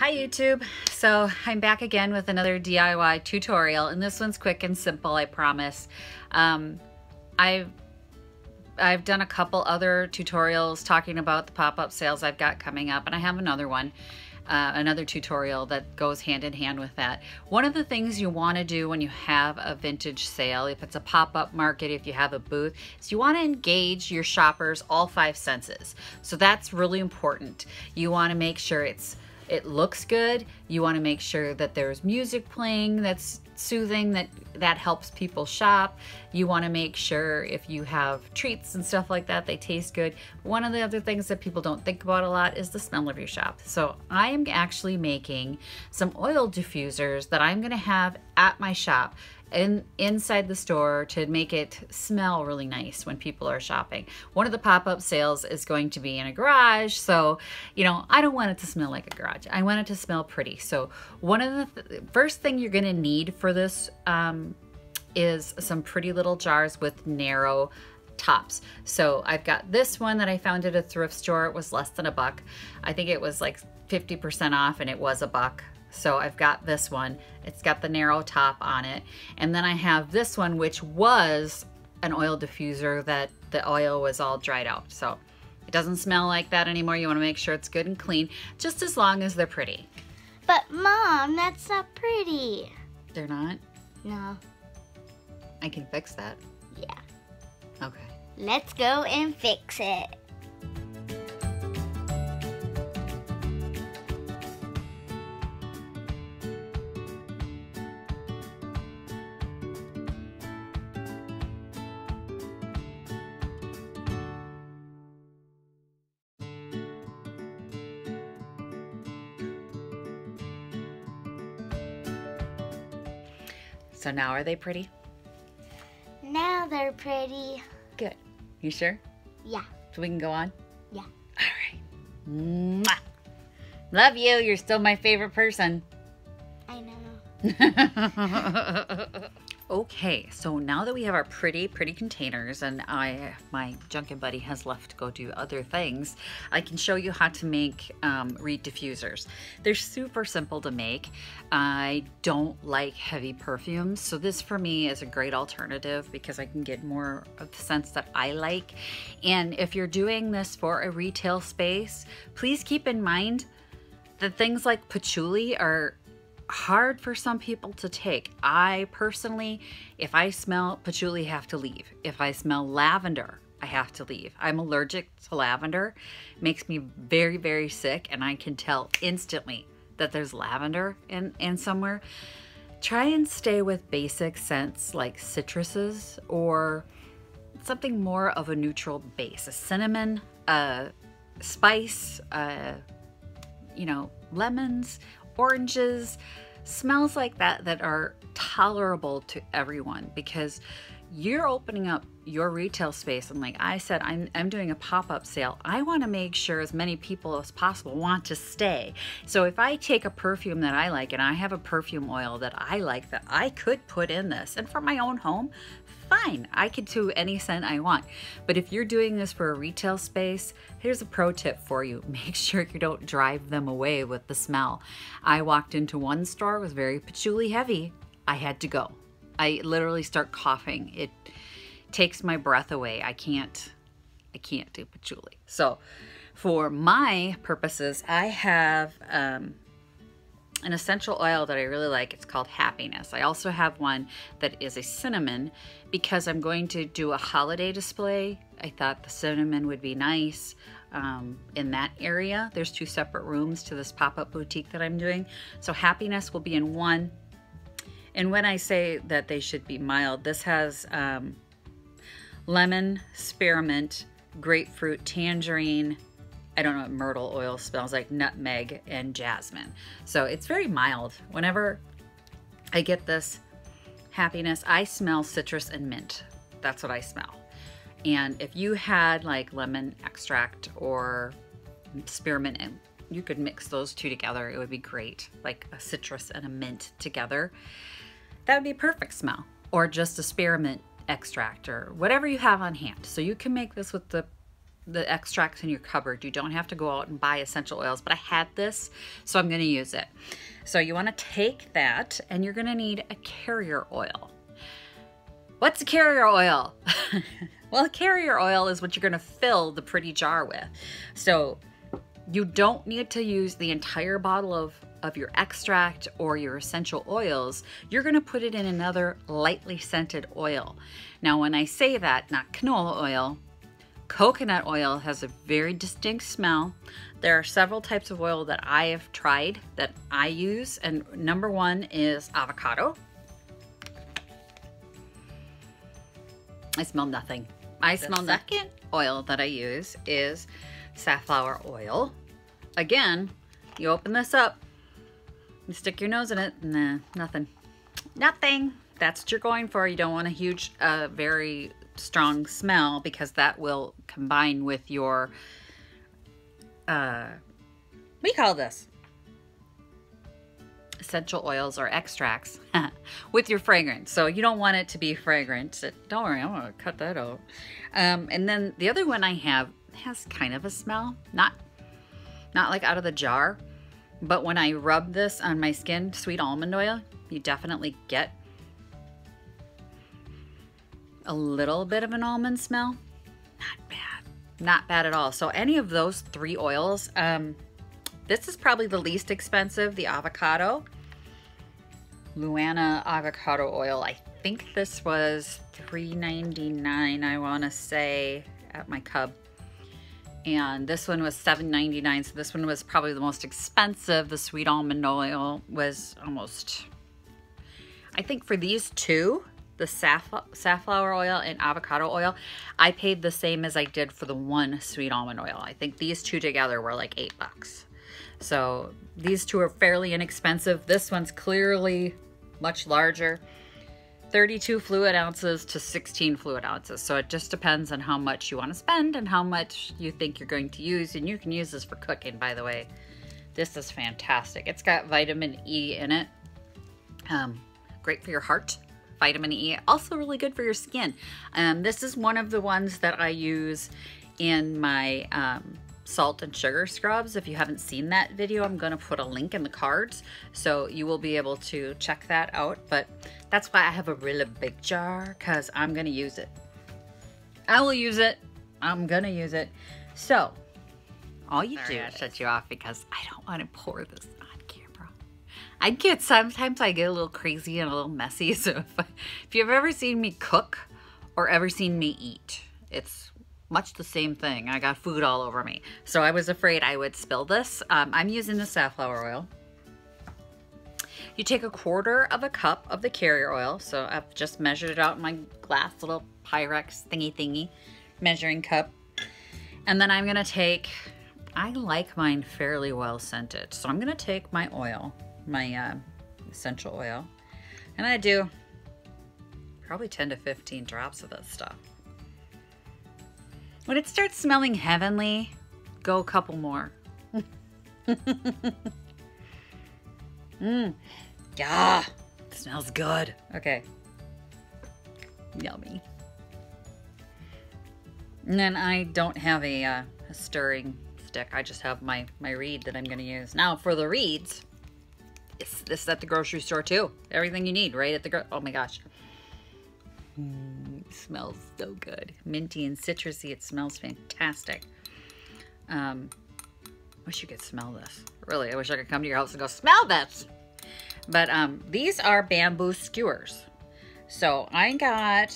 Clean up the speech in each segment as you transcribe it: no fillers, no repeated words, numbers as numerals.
Hi YouTube. So I'm back again with another DIY tutorial, and this one's quick and simple, I promise. I've done a couple other tutorials talking about the pop-up sales I've got coming up, and I have another one, another tutorial that goes hand in hand with that. One of the things you want to do when you have a vintage sale, if it's a pop-up market, if you have a booth, is you want to engage your shoppers all five senses. So that's really important. You want to make sure it looks good. You want to make sure that there's music playing that's soothing, that helps people shop. You want to make sure if you have treats and stuff like that, they taste good. One of the other things that people don't think about a lot is the smell of your shop. So I am actually making some oil diffusers that I'm going to have at my shop inside the store to make it smell really nice when people are shopping. One of the pop-up sales is going to be in a garage, so you know, I don't want it to smell like a garage. I want it to smell pretty. So one of the first thing you're going to need for this is some pretty little jars with narrow tops. So I've got this one that I found at a thrift store. It was less than $1. I think it was like 50% off, and it was $1. So I've got this one. It's got the narrow top on it. And then I have this one, which was an oil diffuser that the oil was all dried out. So it doesn't smell like that anymore. You want to make sure it's good and clean, just as long as they're pretty. But Mom, that's not pretty. They're not? No. I can fix that? Yeah. Okay. Let's go and fix it. So now are they pretty? Now they're pretty. Good. You sure? Yeah. So we can go on? Yeah. All right. Mwah. Love you. You're still my favorite person. I know. Okay, so now that we have our pretty containers, and my Junkin' Buddy has left to go do other things, I can show you how to make Reed Diffusers. They're super simple to make. I don't like heavy perfumes, so this for me is a great alternative because I can get more of the scents that I like. And if you're doing this for a retail space, please keep in mind that things like patchouli are hard for some people to take. I personally, if I smell patchouli, have to leave. If I smell lavender, I have to leave. I'm allergic to lavender. It makes me very, very sick, and I can tell instantly that there's lavender in somewhere. Try and stay with basic scents like citruses or something more of a neutral base. A cinnamon, spice, you know, lemons, oranges, smells like that are tolerable to everyone, because you're opening up your retail space, and like I said, I'm doing a pop-up sale. I want to make sure as many people as possible want to stay. So if I take a perfume that I like, and I have a perfume oil that I like that I could put in this, and for my own home, fine, I could do any scent I want. But if you're doing this for a retail space, here's a pro tip for you. Make sure you don't drive them away with the smell. I walked into one store, it was very patchouli heavy. I had to go. I literally start coughing. It takes my breath away. I can't do patchouli. So for my purposes, I have an essential oil that I really like. It's called Happiness. I also have one that is a cinnamon because I'm going to do a holiday display. I thought the cinnamon would be nice in that area. There's 2 separate rooms to this pop-up boutique that I'm doing. So Happiness will be in one. And when I say that they should be mild, this has lemon, spearmint, grapefruit, tangerine, I don't know what myrtle oil smells like, nutmeg, and jasmine. So it's very mild. Whenever I get this Happiness, I smell citrus and mint. That's what I smell. And if you had like lemon extract or spearmint, and you could mix those two together, it would be great. Like a citrus and a mint together. That would be a perfect smell. Or just a spearmint extract or whatever you have on hand. So you can make this with the the extracts in your cupboard. You don't have to go out and buy essential oils, but I had this, so I'm going to use it. So you want to take that, and you're going to need a carrier oil. What's a carrier oil? Well, a carrier oil is what you're going to fill the pretty jar with. So you don't need to use the entire bottle of your extract or your essential oils. You're going to put it in another lightly scented oil. Now, when I say that, not canola oil, coconut oil has a very distinct smell. There are several types of oil that I have tried that I use, and number one is avocado. I smell nothing. I smell nothing. The second oil that I use is safflower oil. Again, you open this up, you stick your nose in it, nah, nothing. Nothing. That's what you're going for. You don't want a huge, very strong smell, because that will combine with your, what do you call this? Essential oils or extracts with your fragrance. So you don't want it to be fragrant. Don't worry, I'm gonna cut that out. And then the other one I have has kind of a smell, not like out of the jar, but when I rub this on my skin, sweet almond oil, you definitely get a little bit of an almond smell. Not bad. Not bad at all. So any of those three oils, this is probably the least expensive, the avocado. Luana avocado oil. I think this was $3.99, I want to say, at my Cub. And this one was $7.99, so this one was probably the most expensive. The sweet almond oil was almost, I think for these two, the safflower oil and avocado oil, I paid the same as I did for the one sweet almond oil. I think these two together were like $8. So these two are fairly inexpensive. This one's clearly much larger, 32 fluid ounces to 16 fluid ounces. So it just depends on how much you want to spend and how much you think you're going to use. And you can use this for cooking, by the way. This is fantastic. It's got vitamin E in it. Great for your heart. Vitamin E, also really good for your skin. This is one of the ones that I use in my salt and sugar scrubs. If you haven't seen that video, I'm going to put a link in the cards, so you will be able to check that out. But that's why I have a really big jar, because I'm going to use it. I will use it. I'm going to use it. So all you do is shut you off, because I don't want to pour this on camera. Sometimes I get a little crazy and a little messy. So if you've ever seen me cook or ever seen me eat, it's much the same thing. I got food all over me. So I was afraid I would spill this. I'm using the safflower oil. You take 1/4 of a cup of the carrier oil. So I've just measured it out in my glass little Pyrex thingy measuring cup. And then I'm gonna take, I like mine fairly well scented. So I'm gonna take my oil, my essential oil, and I do probably 10 to 15 drops of this stuff. When it starts smelling heavenly, go a couple more. Yeah, it smells good. Okay. Yummy. And then I don't have a stirring stick. I just have my reed that I'm going to use. Now for the reeds, this is at the grocery store too. Everything you need right at the oh my gosh. It smells so good. Minty and citrusy. It smells fantastic. Wish you could smell this. Really, I wish I could come to your house and go, smell this. But these are bamboo skewers. So I got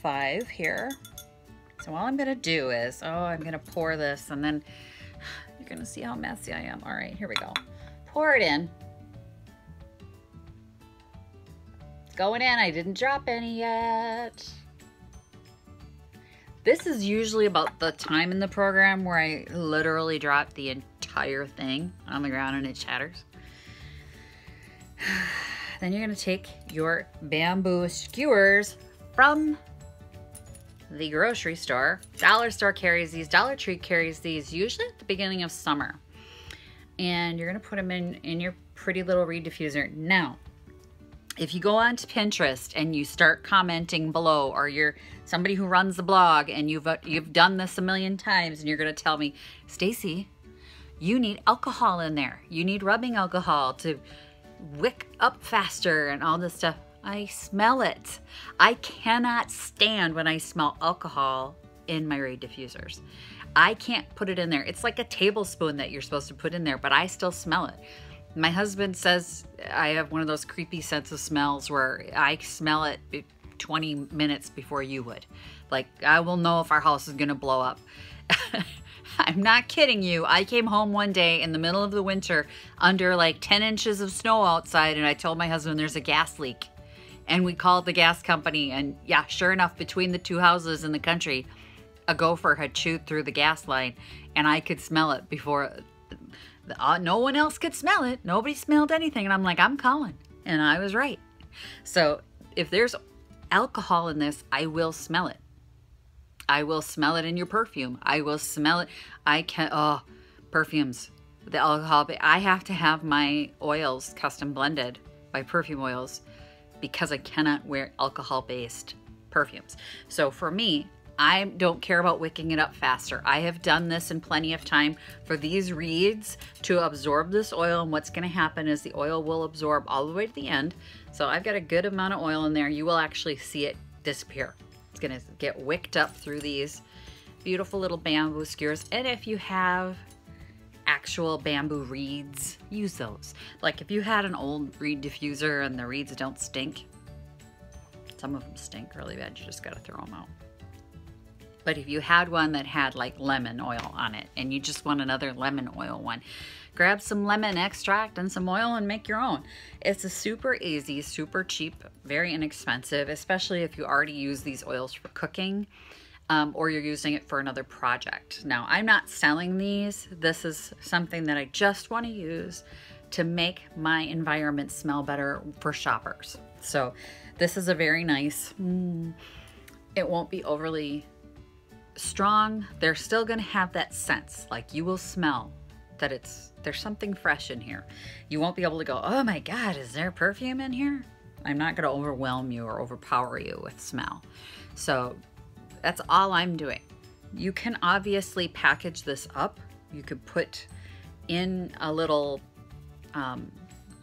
5 here. So all I'm going to do is, I'm going to pour this, and then you're going to see how messy I am. All right, here we go. Pour it in. It's going in. I didn't drop any yet. This is usually about the time in the program where I literally drop the entire thing on the ground and it shatters. Then you're going to take your bamboo skewers from the grocery store. Dollar store carries these. Dollar Tree carries these usually at the beginning of summer. And you're going to put them in your pretty little Reed diffuser. Now, if you go onto Pinterest and you start commenting below, or you're somebody who runs the blog and you've done this a million times, and you're going to tell me, Stacy, you need alcohol in there. You need rubbing alcohol to wick up faster and all this stuff. I smell it. I cannot stand when I smell alcohol in my Reed diffusers. I can't put it in there. It's like a tablespoon that you're supposed to put in there, but I still smell it. My husband says I have one of those creepy sense of smells where I smell it 20 minutes before you would. Like, I will know if our house is gonna blow up. I'm not kidding you. I came home one day in the middle of the winter under like 10 inches of snow outside, and I told my husband there's a gas leak. And we called the gas company, and yeah, sure enough, between the two houses in the country, a gopher had chewed through the gas line, and I could smell it before no one else could smell it. Nobody smelled anything. And I'm like, I'm calling. And I was right. So if there's alcohol in this, I will smell it. I will smell it in your perfume. I will smell it. I can, oh, perfumes, the alcohol. I have to have my oils custom blended, my perfume oils, because I cannot wear alcohol-based perfumes. So for me, I don't care about wicking it up faster. I have done this in plenty of time for these reeds to absorb this oil, and what's going to happen is the oil will absorb all the way to the end. So I've got a good amount of oil in there. You will actually see it disappear. It's going to get wicked up through these beautiful little bamboo skewers. And if you have actual bamboo reeds, use those. Like if you had an old reed diffuser and the reeds don't stink, some of them stink really bad, you just got to throw them out. But if you had one that had like lemon oil on it and you just want another lemon oil one, grab some lemon extract and some oil and make your own. It's a super easy, super cheap, very inexpensive, especially if you already use these oils for cooking. Or you're using it for another project. Now, I'm not selling these. This is something that I just want to use to make my environment smell better for shoppers. So this is a very nice, it won't be overly strong. They're still going to have that sense. Like you will smell that there's something fresh in here. You won't be able to go, oh my God, is there perfume in here? I'm not going to overwhelm you or overpower you with smell. So that's all I'm doing. You can obviously package this up. You could put in a little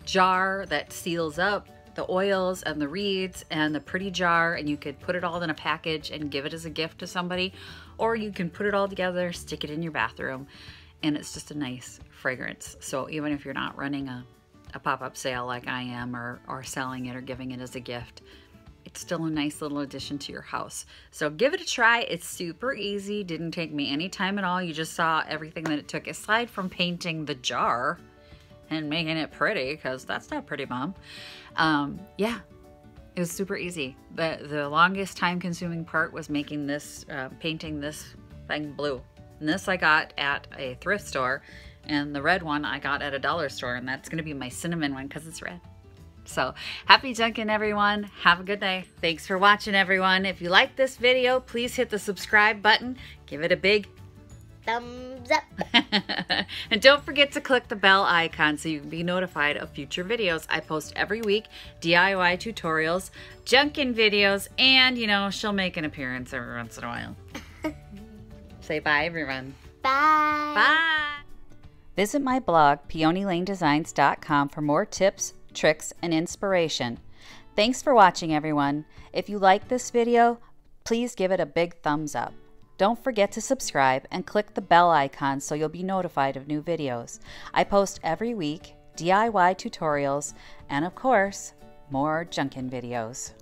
jar that seals up the oils and the reeds and the pretty jar, and you could put it all in a package and give it as a gift to somebody, or you can put it all together, stick it in your bathroom, and it's just a nice fragrance. So even if you're not running a pop-up sale like I am, or selling it or giving it as a gift, it's still a nice little addition to your house. So give it a try. It's super easy. Didn't take me any time at all. You just saw everything that it took, aside from painting the jar and making it pretty, because that's not pretty, Mom. Yeah, it was super easy. The longest time consuming part was making this, painting this thing blue. And this I got at a thrift store, and the red one I got at a dollar store, and that's gonna be my cinnamon one because it's red. So happy junking, everyone. Have a good day. Thanks for watching, everyone. If you like this video, please hit the subscribe button. Give it a big thumbs up. And don't forget to click the bell icon so you can be notified of future videos. I post every week, DIY tutorials, junking videos, and, you know, she'll make an appearance every once in a while. Say bye, everyone. Bye. Bye. Visit my blog, peonylanedesigns.com, for more tips, tricks, and inspiration. Thanks for watching, everyone. If you like this video, please give it a big thumbs up. Don't forget to subscribe and click the bell icon so you'll be notified of new videos. I post every week DIY tutorials and, of course, more junkin' videos.